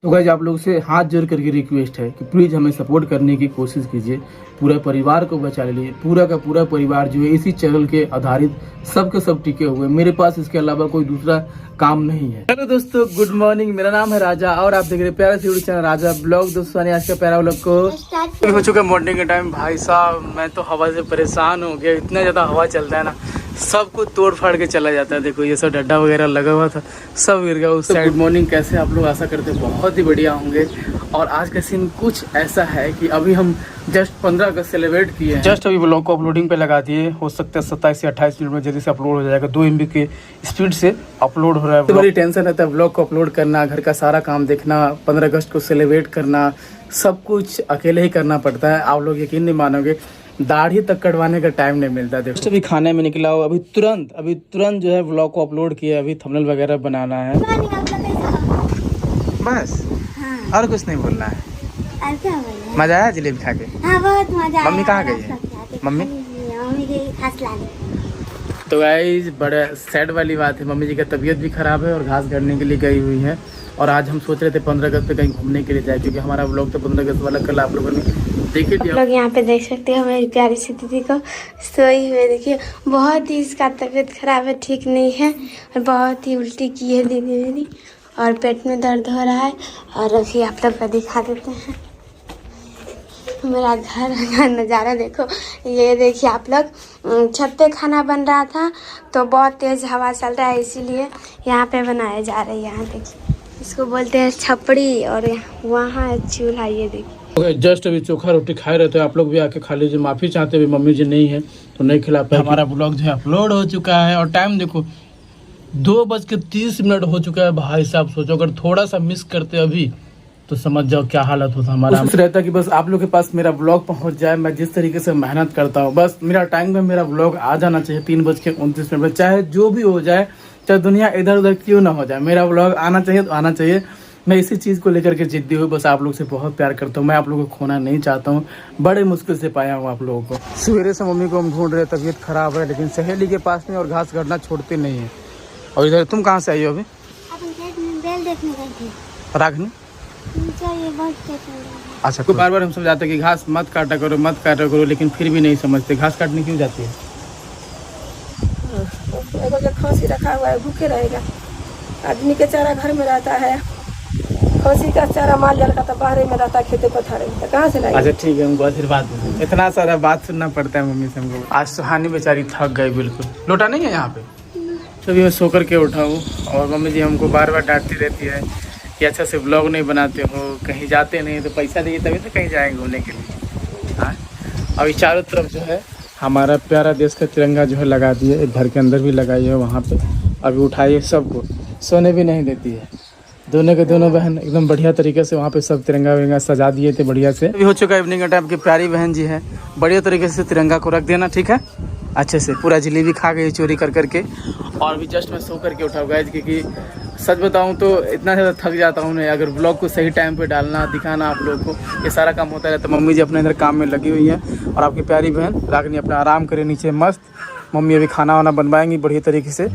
तो गाइस आप लोगों से हाथ जोड़ करके रिक्वेस्ट है कि प्लीज़ हमें सपोर्ट करने की कोशिश कीजिए। पूरा परिवार को बचा लीजिए। पूरा का पूरा परिवार जो है इसी चैनल के आधारित सब के सब टिके हुए। मेरे पास इसके अलावा कोई दूसरा काम नहीं है। हेलो दोस्तों, गुड मॉर्निंग। मेरा नाम है राजा और आप देख रहे हैं प्यारा सी यूट्यूब चैनल राजा ब्लॉग। दोस्तों आज का प्यारा व्लॉग को हो चुका मॉर्निंग के टाइम। भाई साहब मैं तो हवा से परेशान हो गया। इतना ज़्यादा हवा चलता है ना, सब कुछ तोड़ फाड़ के चला जाता है। देखो ये सब डड्डा वगैरह लगा हुआ था, सब गिर गया उस साइड। गुड मॉर्निंग, कैसे आप लोग? आशा करते हैं बहुत ही बढ़िया होंगे। और आज का सीन कुछ ऐसा है कि अभी हम जस्ट 15 अगस्त सेलिब्रेट किए हैं। जस्ट अभी ब्लॉग को अपलोडिंग पे लगा दिए। हो सकता है 27 से 28 मिनट में जल्दी से अपलोड हो जाएगा। 2 MB के स्पीड से अपलोड हो रहा है। बड़ी टेंशन रहता है ब्लॉग को अपलोड करना, घर का सारा काम देखना, 15 अगस्त को सेलिब्रेट करना, सब कुछ अकेले ही करना पड़ता है। आप लोग यकीन नहीं मानोगे, दाढ़ी तक कटवाने का टाइम नहीं मिलता। देखो अभी खाने में निकला हो, अभी तुरंत जो है व्लॉग को अपलोड किया। अभी थंबनेल वगैरह बनाना है बस। हाँ। और कुछ नहीं बोलना है। मजा आया जलेबी खा के? हाँ, बहुत मजा आया। मम्मी कहाँ गई है? मम्मी तो गाइस बड़ा सैड वाली बात है, मम्मी जी का तबीयत भी खराब है और घास गाड़ने के लिए गई हुई है। और आज हम सोच रहे थे 15 अगस्त पे कहीं घूमने के लिए जाए, क्योंकि हमारा व्लॉग तो 15 अगस्त वाला कल आप लोगों ने देखे थे। लोग यहाँ पे देख सकते हैं हमारी प्यारी सी दीदी को सोई हुए। देखिए बहुत ही इसका तबीयत खराब है, ठीक नहीं है और बहुत ही उल्टी की है दीदी मेरी और पेट में दर्द हो रहा है। और अभी आप लोग को दिखा देते हैं मेरा घर का नज़ारा। देखो ये देखिए आप लोग, छत पे खाना बन रहा था तो बहुत तेज़ हवा चल रहा है, इसीलिए यहाँ पे बनाया जा रहा है। यहाँ देखिए इसको बोलते हैं छपड़ी और वहाँ है चूल्हा। ये देखिए जस्ट अभी चोखा रोटी खाए रहे थे। आप लोग भी आके खा लीजिए। माफ़ी चाहते हुए मम्मी जी नहीं है तो नहीं खिला पाए। हमारा ब्लॉग जो है अपलोड हो चुका है और टाइम देखो 2:30 हो चुका है। भाई साहब सोचो अगर थोड़ा सा मिस करते अभी तो समझ जाओ क्या हालत होता हमारा। कुछ रहता कि बस आप लोग के पास मेरा ब्लॉग पहुंच जाए। मैं जिस तरीके से मेहनत करता हूँ, बस मेरा टाइम में मेरा ब्लॉग आ जाना चाहिए 3:29 में। चाहे जो भी हो जाए, चाहे दुनिया इधर उधर क्यों ना हो जाए, मेरा ब्लॉग आना चाहिए तो आना चाहिए। मैं इसी चीज़ को लेकर के जिद्दी हूँ। बस आप लोग से बहुत प्यार करता हूँ। मैं आप लोगों को खोना नहीं चाहता हूँ। बड़े मुश्किल से पाया हूँ आप लोगों को। सवेरे से मम्मी को हम ढूंढ रहे, तबीयत खराब है, लेकिन सहेली के पास में और घास काटना छोड़ते नहीं है। और इधर तुम कहाँ से आई हो? अभी रागनी अच्छा, को बार बार हम समझाते कि घास मत काटा करो, लेकिन फिर भी नहीं समझते। घास काटने क्यों जाती है? खौसी रखा हुआ है, भूखे रहेगा। आदमी के चारा घर में रहता है, खौसी का चारा माल जाल का तो बाहर में रहता है, खेते पथारे में, तो कहाँ से लाएगा? अच्छा ठीक है, हमको आशीर्वाद दे। इतना सारा बात सुनना पड़ता है मम्मी से हमको। आज सुहानी बेचारी थक गई बिल्कुल। लोटा नहीं है यहाँ पे। तभी मैं सो करके उठा हूँ और मम्मी जी हमको बार बार डांटती रहती है कि अच्छा से ब्लॉग नहीं बनाते हो, कहीं जाते नहीं तो पैसा दीजिए तभी तो कहीं जाएंगे घूमने के लिए। हाँ, अभी चारों तरफ जो है हमारा प्यारा देश का तिरंगा जो है लगा दिए। घर के अंदर भी लगाई है वहाँ पे। अभी उठाइए, सबको सोने भी नहीं देती है। दोनों के दोनों बहन एकदम बढ़िया तरीके से वहाँ पे सब तिरंगा विरंगा सजा दिए थे बढ़िया से। अभी हो चुका है इवनिंग का टाइम की प्यारी बहन जी है, बढ़िया तरीके से तिरंगा को रख देना, ठीक है अच्छे से। पूरा जलेबी खा गई चोरी कर करके। और अभी जस्ट मैं सो करके उठा हुआ है, क्योंकि सच बताऊं तो इतना ज़्यादा थक जाता हूँ। अगर ब्लॉग को सही टाइम पे डालना, दिखाना आप लोगों को, ये सारा काम होता रहता। तो मम्मी जी अपने इधर काम में लगी हुई है और आपकी प्यारी बहन रागनी अपना आराम करे नीचे मस्त। मम्मी अभी खाना वाना बनवाएंगी बढ़िया तरीके से।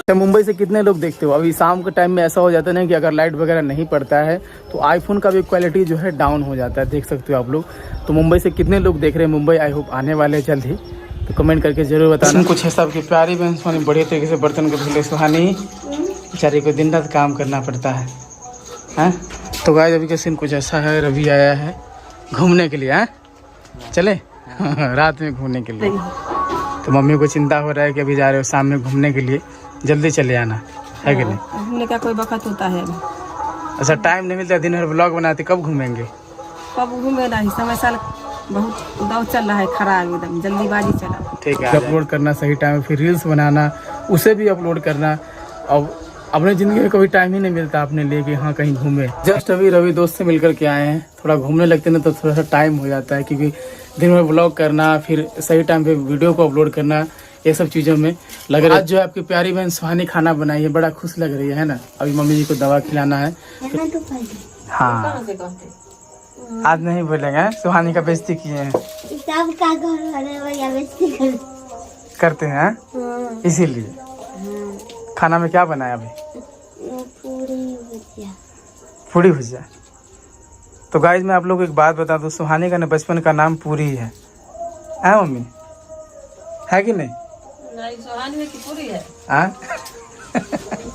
मुंबई से कितने लोग देखते हो? अभी शाम के टाइम में ऐसा हो जाता है ना कि अगर लाइट वगैरह नहीं पड़ता है तो आईफोन का भी क्वालिटी जो है डाउन हो जाता है, देख सकते हो आप लोग। तो मुंबई से कितने लोग देख रहे हैं मुंबई? आई होप आने वाले जल्द ही, तो कमेंट करके जरूर बताना। कुछ है सबकी प्यारी बहन सुहानी बढ़िया तरीके से बर्तन को धुले। सुहानी बेचारी को दिन रात काम करना पड़ता है, हैं? तो गाइस अभी का सीन कुछ ऐसा है। रवि आया है घूमने के लिए, हैं? चले रात में घूमने के लिए। तो मम्मी को चिंता हो रहा है कि अभी जा रहे हो शाम में घूमने के लिए, जल्दी चले आना है कि नहीं? घूमने का कोई वक्त होता है? अच्छा टाइम नहीं मिलता, दिन भर ब्लॉग बनाते, कब घूमेंगे? कब घूमे नहीं, समय साल बहुत दौड़ चल रहा है, खराब एकदम जल्दीबाजी चला। ठीक है, अपलोड करना सही टाइम में, फिर रील्स बनाना, उसे भी अपलोड करना। अब अपने ज़िंदगी में कभी टाइम ही नहीं मिलता अपने लिए कि हाँ कहीं घूमे। जस्ट अभी रवि दोस्त से मिलकर के आए हैं, थोड़ा घूमने लगते ना तो थोड़ा सा टाइम हो जाता है, क्योंकि दिन भर ब्लॉग करना, फिर सही टाइम पे वीडियो को अपलोड करना, ये सब चीज़ों में लग रहा है। आज जो है आपकी प्यारी बहन सुहानी खाना बनाई है, बड़ा खुश लग रही है ना। अभी मम्मी जी को दवा खिलाना है। हाँ आज नहीं बोलेंगे, सुहानी का बेइज्जती किए हैं, करते हैं इसीलिए। खाना में क्या बनाया अभी? पूरी भुजिया। तो गाइस मैं आप लोगों को एक बात बता दूं, सुहानी का ना बचपन का नाम पूरी है मम्मी, है कि नहीं? नहीं, सुहानी में की पूरी है।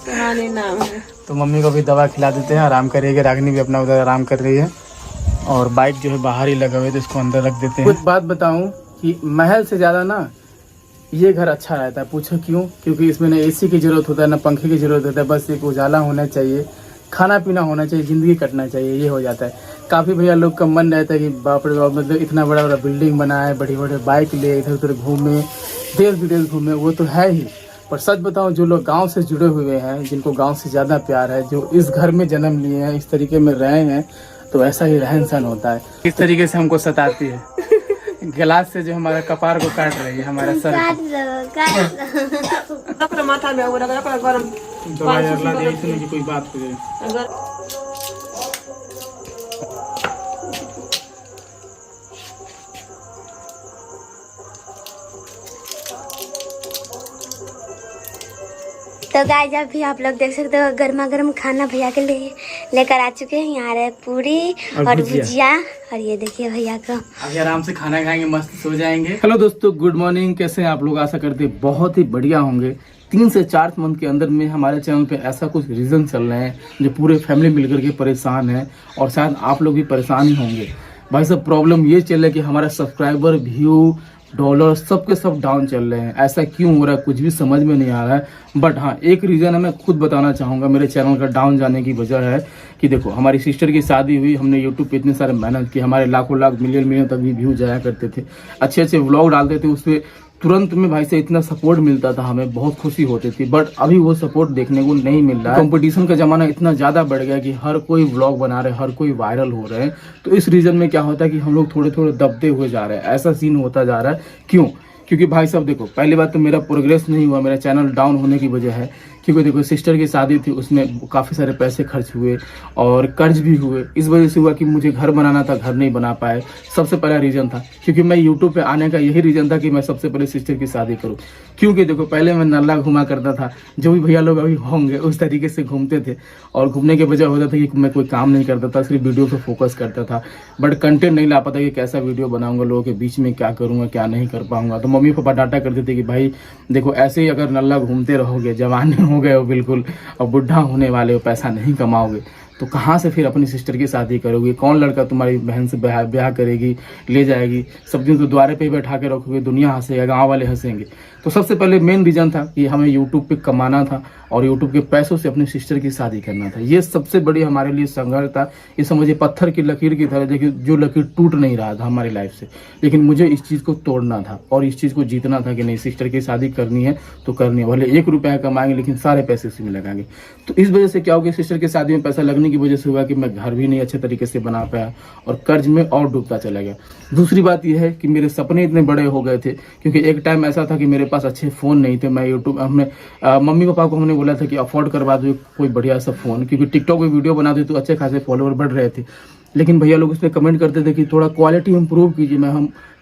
सुहानी नाम है। तो मम्मी को भी दवा खिला देते हैं, आराम करेगी। रागिनी भी अपना उधर आराम कर रही है और बाइक जो है बाहर ही लगा हुआ है तो इसको अंदर रख देते हैं। कुछ बात बताऊं कि महल से ज़्यादा ना ये घर अच्छा रहता है। पूछो क्यों? क्योंकि इसमें ना एसी की ज़रूरत होता है ना पंखे की ज़रूरत होता है, बस एक उजाला होना चाहिए, खाना पीना होना चाहिए, ज़िंदगी कटना चाहिए, ये हो जाता है। काफ़ी भैया लोग का मन रहता है कि बाप रे बाप, मतलब इतना बड़ा बड़ा बिल्डिंग बनाए, बड़ी बड़ी बाइक ले, इधर उधर घूमे, देश विदेश घूमे, वो तो है ही। पर सच बताऊं, जो लोग गांव से जुड़े हुए हैं, जिनको गांव से ज़्यादा प्यार है, जो इस घर में जन्म लिए हैं, इस तरीके में रहे हैं, तो ऐसा ही रहन सहन होता है। इस तरीके से हमको सताती है, गिलास से जो हमारा कपार को काट रही है, हमारा सर माथा में गरम की कोई बात हो जाए। तो गाइस अभी आप लोग देख सकते हो गर्मा गर्म खाना भैया के लिए लेकर आ चुके हैं। यहाँ रहे पूरी और भुजिया, और ये देखिए भैया को अभी आराम से खाना खाएंगे, मस्त सो जाएंगे। हेलो दोस्तों, गुड मॉर्निंग। कैसे हैं आप लोग? आशा करते हैं बहुत ही बढ़िया होंगे। 3 से 4 मंथ के अंदर में हमारे चैनल पे ऐसा कुछ रीजन चल रहे हैं जो पूरे फैमिली मिलकर के परेशान है, और शायद आप लोग भी परेशान ही होंगे। भाई सब प्रॉब्लम ये चल रहा है कि हमारा सब्सक्राइबर, व्यू, डॉलर सबके सब डाउन चल रहे हैं। ऐसा क्यों हो रहा है कुछ भी समझ में नहीं आ रहा है। बट हाँ, एक रीज़न है, मैं खुद बताना चाहूँगा मेरे चैनल का डाउन जाने की वजह है कि देखो, हमारी सिस्टर की शादी हुई, हमने यूट्यूब पे इतने सारे मेहनत की, हमारे लाखों लाख मिलियन तक भी व्यू जाया करते थे, अच्छे अच्छे व्लॉग डालते थे, उस पर तुरंत में भाई से इतना सपोर्ट मिलता था, हमें बहुत खुशी होती थी। बट अभी वो सपोर्ट देखने को नहीं मिल रहा है। कंपटीशन का जमाना इतना ज़्यादा बढ़ गया कि हर कोई व्लॉग बना रहे हैं, हर कोई वायरल हो रहे हैं। तो इस रीजन में क्या होता है कि हम लोग थोड़े थोड़े दबते हुए जा रहे हैं। ऐसा सीन होता जा रहा है। क्यों? क्योंकि भाई साहब देखो, पहली बात तो मेरा प्रोग्रेस नहीं हुआ, मेरा चैनल डाउन होने की वजह है क्योंकि देखो सिस्टर की शादी थी, उसमें काफ़ी सारे पैसे खर्च हुए और कर्ज भी हुए। इस वजह से हुआ कि मुझे घर बनाना था, घर नहीं बना पाए। सबसे पहला रीज़न था, क्योंकि मैं यूट्यूब पे आने का यही रीज़न था कि मैं सबसे पहले सिस्टर की शादी करूं। क्योंकि देखो पहले मैं नल्ला घुमा करता था, जो भी भैया लोग अभी होंगे उस तरीके से घूमते थे, और घूमने की वजह होता था कि मैं कोई काम नहीं करता था, सिर्फ वीडियो पर फोकस करता था। बट कंटेंट नहीं ला पाता कि कैसा वीडियो बनाऊंगा, लोगों के बीच में क्या करूँगा, क्या नहीं कर पाऊंगा। तो मम्मी पापा डांटा करते थे कि भाई देखो, ऐसे ही अगर नल्ला घूमते रहोगे, जवान हो गए हो बिल्कुल, और बुढ़ा होने वाले हो, पैसा नहीं कमाओगे, तो कहाँ से फिर अपनी सिस्टर की शादी करोगे? कौन लड़का तुम्हारी बहन से ब्याह करेगी, ले जाएगी? सब दिन तो द्वारे पे ही बैठा के रखोगे, दुनिया हंसेगा, गांव वाले हंसेंगे। तो सबसे पहले मेन रीज़न था कि हमें यूट्यूब पे कमाना था और यूट्यूब के पैसों से अपनी सिस्टर की शादी करना था। ये सबसे बड़ी हमारे लिए संघर्ष था। ये समझिए पत्थर की लकीर की तरह, देखिए जो लकीर टूट नहीं रहा था हमारी लाइफ से, लेकिन मुझे इस चीज़ को तोड़ना था और इस चीज़ को जीतना था कि नहीं, सिस्टर की शादी करनी है तो करनी है। भले 1 रुपया कमाएंगे लेकिन सारे पैसे उसी में लगाएंगे। तो इस वजह से क्या हो गया, सिस्टर की शादी में पैसा लगने की वजह से हुआ कि मैं घर भी नहीं अच्छे तरीके से बना पाया और कर्ज में और डूबता चला गया। दूसरी बात यह है कि मेरे सपने इतने बड़े हो गए थे, क्योंकि एक टाइम ऐसा था कि मेरे पास अच्छे फ़ोन नहीं थे। मैं यूट्यूब हमने मम्मी पापा को हमने बोला था कि अफोर्ड करवा दो कोई बढ़िया सा फ़ोन, क्योंकि टिकटॉक में वीडियो बनाते तो अच्छे खासे फॉलोअर बढ़ रहे थे। लेकिन भैया लोग उसमें कमेंट करते थे कि थोड़ा क्वालिटी इंप्रूव कीजिए।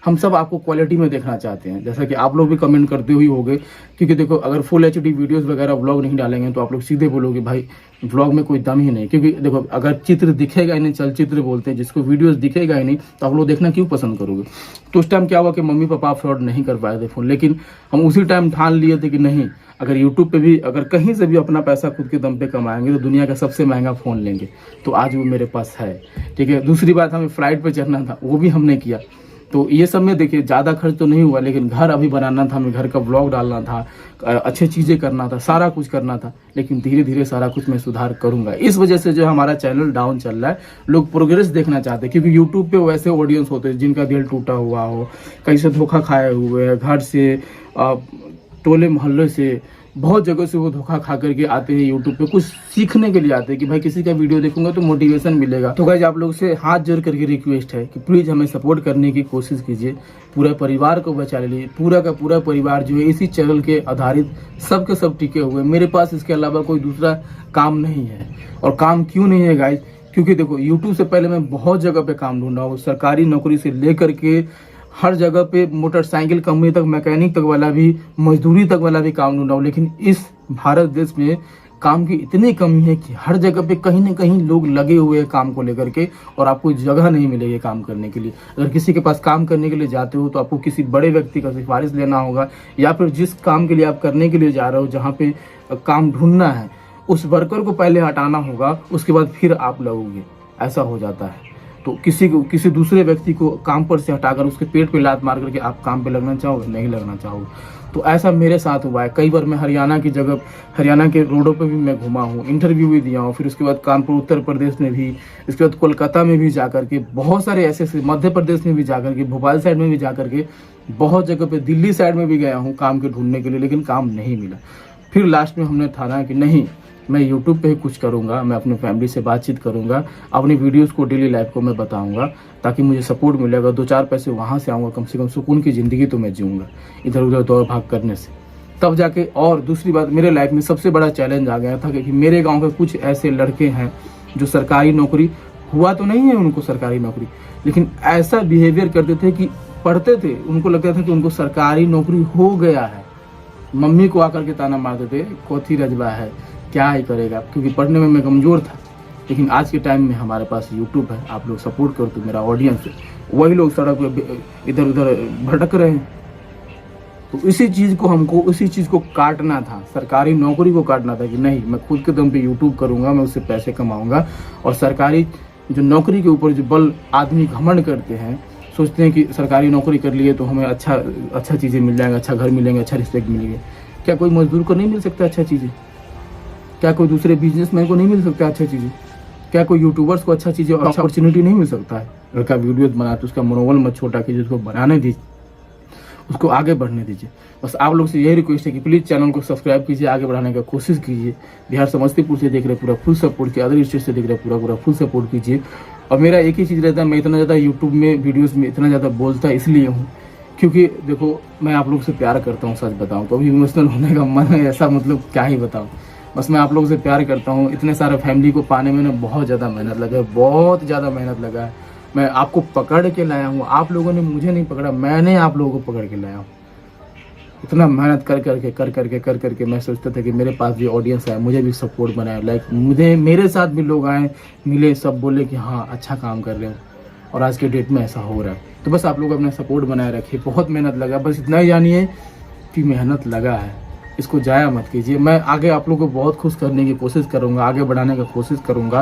हम सब आपको क्वालिटी में देखना चाहते हैं, जैसा कि आप लोग भी कमेंट करते हुए होंगे। क्योंकि देखो, अगर फुल HD वीडियोस वगैरह व्लॉग नहीं डालेंगे तो आप लोग सीधे बोलोगे भाई व्लॉग में कोई दम ही नहीं। क्योंकि देखो, अगर चित्र दिखेगा ही नहीं, चलचित्र बोलते हैं जिसको, वीडियोस दिखेगा ही नहीं, तो आप लोग देखना क्यों पसंद करोगे? तो उस टाइम क्या हुआ कि मम्मी पापा अफोर्ड नहीं कर पाए थे फ़ोन, लेकिन हम उसी टाइम ठान लिए थे कि नहीं, अगर यूट्यूब पे भी, अगर कहीं से भी अपना पैसा खुद के दम पे कमाएंगे तो दुनिया का सबसे महंगा फ़ोन लेंगे। तो आज वो मेरे पास है, ठीक है। दूसरी बात, हमें फ्लाइट पे चढ़ना था, वो भी हमने किया। तो ये सब में देखिए ज़्यादा खर्च तो नहीं हुआ, लेकिन घर अभी बनाना था, हमें घर का व्लॉग डालना था, अच्छी चीज़ें करना था, सारा कुछ करना था। लेकिन धीरे धीरे सारा कुछ मैं सुधार करूंगा। इस वजह से जो हमारा चैनल डाउन चल रहा है, लोग प्रोग्रेस देखना चाहते हैं। क्योंकि यूट्यूब पे वैसे ऑडियंस होते हैं जिनका दिल टूटा हुआ हो, कहीं से धोखा खाए हुए, घर से, टोले मोहल्ले से, बहुत जगह से वो धोखा खा करके आते हैं यूट्यूब पे, कुछ सीखने के लिए आते हैं कि भाई किसी का वीडियो देखूंगा तो मोटिवेशन मिलेगा। तो गाइस आप लोग से हाथ जोड़ करके रिक्वेस्ट है कि प्लीज़ हमें सपोर्ट करने की कोशिश कीजिए, पूरा परिवार को बचा लीजिए। पूरा का पूरा परिवार जो है इसी चैनल के आधारित सबके सब टिके हुए। मेरे पास इसके अलावा कोई दूसरा काम नहीं है। और काम क्यों नहीं है गाइस? क्योंकि देखो, यूट्यूब से पहले मैं बहुत जगह पे काम ढूंढा हूँ, सरकारी नौकरी से लेकर के हर जगह पे, मोटरसाइकिल कंपनी तक, मैकेनिक तक वाला भी, मजदूरी तक वाला भी काम ढूंढा हूँ। लेकिन इस भारत देश में काम की इतनी कमी है कि हर जगह पे कहीं ना कहीं लोग लगे हुए हैं काम को लेकर के, और आपको जगह नहीं मिलेगी काम करने के लिए। अगर किसी के पास काम करने के लिए जाते हो तो आपको किसी बड़े व्यक्ति का सिफारिश लेना होगा, या फिर जिस काम के लिए आप करने के लिए जा रहे हो, जहाँ पे काम ढूंढना है, उस वर्कर को पहले हटाना होगा, उसके बाद फिर आप लगोगे। ऐसा हो जाता है। तो किसी दूसरे व्यक्ति को काम पर से हटाकर उसके पेट पे लात मार करके आप काम पे लगना चाहोगे? नहीं लगना चाहोगे। तो ऐसा मेरे साथ हुआ है। कई बार मैं हरियाणा की जगह, हरियाणा के रोडों पे भी मैं घुमा हूँ, इंटरव्यू भी दिया हूँ, फिर उसके बाद कानपुर उत्तर प्रदेश में भी, इसके बाद कोलकाता में भी जाकर के, बहुत सारे ऐसे मध्य प्रदेश में भी जाकर के, भोपाल साइड में भी जाकर के, बहुत जगह पे, दिल्ली साइड में भी गया हूँ काम के ढूंढने के लिए, लेकिन काम नहीं मिला। फिर लास्ट में हमने ठाना कि नहीं, मैं यूट्यूब पे ही कुछ करूँगा, मैं अपनी फैमिली से बातचीत करूँगा, अपनी वीडियोस को, डेली लाइफ को मैं बताऊँगा, ताकि मुझे सपोर्ट मिलेगा, 2-4 पैसे वहाँ से आऊँगा, कम से कम सुकून की ज़िंदगी तो मैं जीऊँगा इधर उधर दौड़ भाग करने से। तब जाके, और दूसरी बात, मेरे लाइफ में सबसे बड़ा चैलेंज आ गया था कि मेरे गाँव के कुछ ऐसे लड़के हैं जो सरकारी नौकरी, हुआ तो नहीं है उनको सरकारी नौकरी, लेकिन ऐसा बिहेवियर करते थे कि पढ़ते थे, उनको लगता था कि उनको सरकारी नौकरी हो गया है, मम्मी को आकर के ताना मारते थे, कोथी रजबा है, क्या ही करेगा, क्योंकि पढ़ने में मैं कमज़ोर था। लेकिन आज के टाइम में हमारे पास यूट्यूब है, आप लोग सपोर्ट करो तो मेरा ऑडियंस है, वही लोग सड़क पे इधर उधर भटक रहे हैं। तो इसी चीज़ को काटना था, सरकारी नौकरी को काटना था कि नहीं, मैं खुद के दम पे यूट्यूब करूँगा, मैं उससे पैसे कमाऊँगा। और सरकारी जो नौकरी के ऊपर जो बल आदमी घमंड करते हैं, सोचते हैं कि सरकारी नौकरी कर लिए तो हमें अच्छा चीज़ें मिल जाएंगे, अच्छा घर मिलेंगे, अच्छा रिस्पेक्ट मिलेंगे। क्या कोई मजदूर को नहीं मिल सकता अच्छा चीज़ें? क्या कोई दूसरे बिजनेसमैन को नहीं मिल सकता अच्छा चीज़ें? क्या कोई यूट्यूबर्स को अच्छा चीज़ें और अपॉर्चुनिटी नहीं मिल सकता है? लड़का वीडियो बनाते, उसका मनोबल मत छोटा कीजिए, उसको बनाने दीजिए, उसको आगे बढ़ने दीजिए। बस आप लोग से यही रिक्वेस्ट है कि प्लीज़ चैनल को सब्सक्राइब कीजिए, आगे बढ़ाने का कोशिश कीजिए। बिहार समस्तीपुर से देख रहे पूरा फुल सपोर्ट कीजिए, अदर स्टेट से देख रहे पूरा फुल सपोर्ट कीजिए। और मेरा एक ही चीज़ रहता है, मैं इतना ज़्यादा यूट्यूब में वीडियोज़ में इतना ज़्यादा बोलता इसलिए हूँ क्योंकि देखो, मैं आप लोग से प्यार करता हूँ, सच बताऊँ तो अभी इमोशनल होने का मन है, ऐसा मतलब क्या ही बताऊँ। बस मैं आप लोगों से प्यार करता हूँ। इतने सारे फैमिली को पाने में ना बहुत ज़्यादा मेहनत लगा है, बहुत ज़्यादा मेहनत लगा है। मैं आपको पकड़ के लाया हूँ, आप लोगों ने मुझे नहीं पकड़ा, मैंने आप लोगों को पकड़ के लाया हूँ। इतना मेहनत कर करके मैं सोचता था कि मेरे पास भी ऑडियंस आए, मुझे भी सपोर्ट बनाए, लाइक मेरे साथ भी लोग आए, मिले, सब बोले कि हाँ अच्छा काम कर रहे हो, और आज के डेट में ऐसा हो रहा है। तो बस आप लोग अपना सपोर्ट बनाए रखिए। बहुत मेहनत लगा, बस इतना ही जानिए कि मेहनत लगा है, इसको जाया मत कीजिए। मैं आगे आप लोगों को बहुत खुश करने की कोशिश करूंगा, आगे बढ़ाने का कोशिश करूंगा,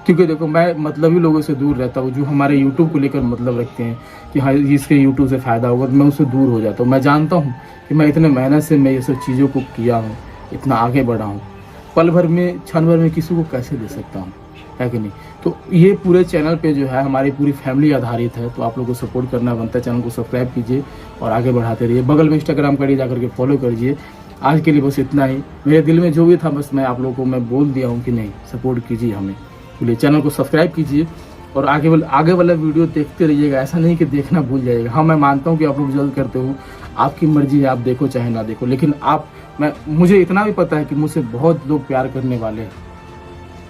क्योंकि देखो मैं मतलबी लोगों से दूर रहता हूँ, जो हमारे यूट्यूब को लेकर मतलब रखते हैं कि हाँ इसके यूट्यूब से फ़ायदा होगा, तो मैं उससे दूर हो जाता हूँ। मैं जानता हूँ कि मैं इतने मेहनत से मैं ये सब चीज़ों को किया हूँ, इतना आगे बढ़ा हूँ, पल भर में, क्षण भर में किसी को कैसे दे सकता हूँ, है कि नहीं। तो ये पूरे चैनल पे जो है हमारी पूरी फैमिली आधारित है, तो आप लोगों को सपोर्ट करना बनता है। चैनल को सब्सक्राइब कीजिए और आगे बढ़ाते रहिए। बगल में इंस्टाग्राम करिए, जाकर के फॉलो करिए। आज के लिए बस इतना ही, मेरे दिल में जो भी था बस मैं आप लोगों को मैं बोल दिया हूँ कि नहीं, सपोर्ट कीजिए हमें। बोलिए चैनल को सब्सक्राइब कीजिए और आगे वाला वीडियो देखते रहिएगा, ऐसा नहीं कि देखना भूल जाइएगा। हाँ मैं मानता हूँ कि आप लोग जल्द करते हो, आपकी मर्जी है, आप देखो चाहे ना देखो, लेकिन मुझे इतना भी पता है कि मुझसे बहुत लोग प्यार करने वाले हैं,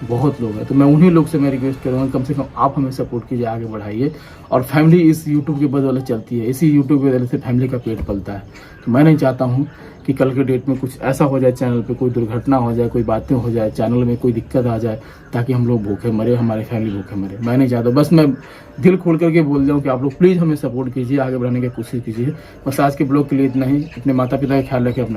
बहुत लोग हैं। तो मैं उन्हीं लोग से मैं रिक्वेस्ट करूँगा, कम से कम आप हमें सपोर्ट कीजिए, आगे बढ़ाइए। और फैमिली इस यूट्यूब के बदौलत चलती है, इसी यूट्यूब की वजह से फैमिली का पेट पलता है। तो मैं नहीं चाहता हूँ कि कल के डेट में कुछ ऐसा हो जाए, चैनल पे कोई दुर्घटना हो जाए, कोई बातें हो जाए, चैनल में कोई दिक्कत आ जाए, ताकि हम लोग भूखे मरे, हमारी फैमिली भूखे मरे। मैं नहीं चाहता। बस मैं दिल खोल करके बोल रहा हूँ कि आप लोग प्लीज़ हमें सपोर्ट कीजिए, आगे बढ़ाने की कोशिश कीजिए। बस आज के ब्लॉग के लिए इतना ही। अपने माता पिता का ख्याल रखें, अपना